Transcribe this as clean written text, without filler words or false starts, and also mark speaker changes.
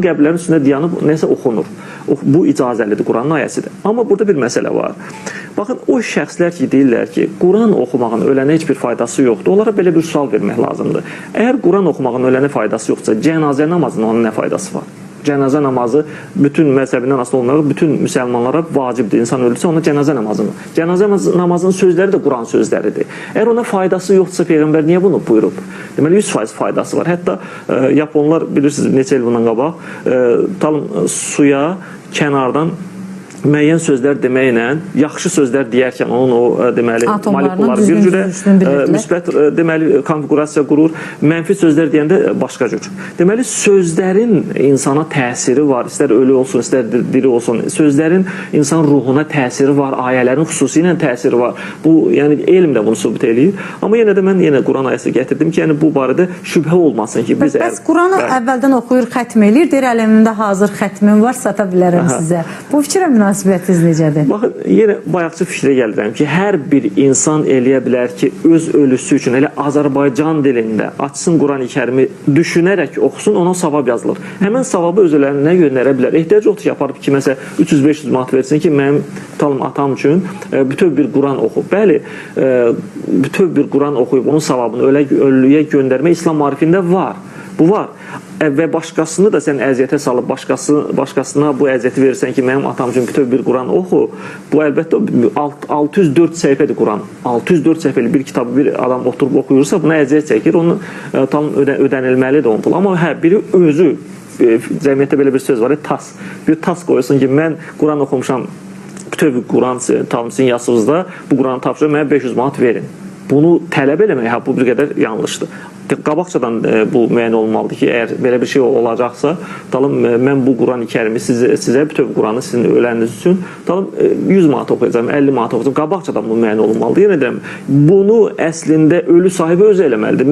Speaker 1: Qəbirlərin üstündə dayanıb nəsə oxunur. Bu icazəlidir, Quranın ayəsidir. Amma burada bir məsələ var. Baxın, o şəxslər ki, deyirlər ki, Quran oxumağın ölənə heç bir faydası yoxdur. Onlara belə bir sual vermək lazımdır. Əgər Quran oxumağın ölənə faydası yoxsa, cənazə namazının onun nə faydası var? Cənazə namazı bütün məzhəbindən asılı olmayaraq bütün müsəlmanlara vacibdir. İnsan ölürsə ona cənazə namazını. Cənazə namazının sözləri də Quran sözləridir. Əgər ona faydası yoxdursa Peyğəmbər niyə bunu buyurub? Deməli 100% faydası var. Hətta Yaponlar bilirsiniz neçə il bundan qabaq suya kənardan müəyyən sözlər deməklə, yaxşı sözlər deyərkən onun o deməli molekulaları bir cürə müsbət deməli konfigurasiya qurur, mənfi sözlər deyəndə başqa cür. Deməli sözlərin insana təsiri var, istər ölü olsun, istər diri olsun. Sözlərin insan ruhuna təsiri var, ayələrin xüsusilə təsiri var. Bu yəni elm də bunu sübut eləyir. Amma yenə də mən Quran ayəsi gətirdim ki, yəni bu barədə şübhə olmasın ki, biz
Speaker 2: bəs Quranı əvvəldən oxuyur, xətm eləyir, deyir əlimdə hazır xətmim var, sata bilərəm sizə. Bu fikrə münasibətiniz necədir?
Speaker 1: Baxın, yenə bayaqçı fikrə gəlirəm ki, hər bir insan eləyə bilər ki, öz ölüsü üçün elə Azərbaycan dilində açsın Quran-ı Kərimi düşünərək oxusun, ona savab yazılır. Həmən savabı özlərinə göndərə bilər. Ehtiyac yoxdur ki, aparıb kiməsə 300-500 manat versin ki, mənim atam üçün bütöv bir Quran oxu. Bəli, bütöv bir Quran oxuyub onun savabını ölüyə göndərmək İslam maarifində var. Bu var. Və başqasını da sən əziyyətə salıb başqasına bu əziyyəti verirsən ki, mənim atam üçün bütöv bir Quran oxu. Bu əlbəttə 604 səhifədir Quran. 604 səhifəli bir kitabı bir adam oturub oxuyursa buna əziyyət çəkir. Onu tam ödənilməlidir onun pulu. Amma biri özü, cəmiyyətdə belə bir söz var, tas. Bir tas qoyursun ki, mən Quran oxumuşam, bütöv Quran sizin yazınızda bu Quranı tapşırır, mənə 500 manat verin. Bunu tələb eləmək bu bir qədər yanlışdır. Qabaqcadan bu müəyyən olmalıdır ki, əgər belə bir şey olacaqsa, mən bu Quran-ı Kərimi sizə bütöv Quranı sizin öləniz üçün 100 manat oxuyacağım, 50 manat oxuyacağım. Qabaqcadan bu müəyyən olmalıdır. Yenə deyirəm, bunu əslində ölü sahibi özü eləməlidir.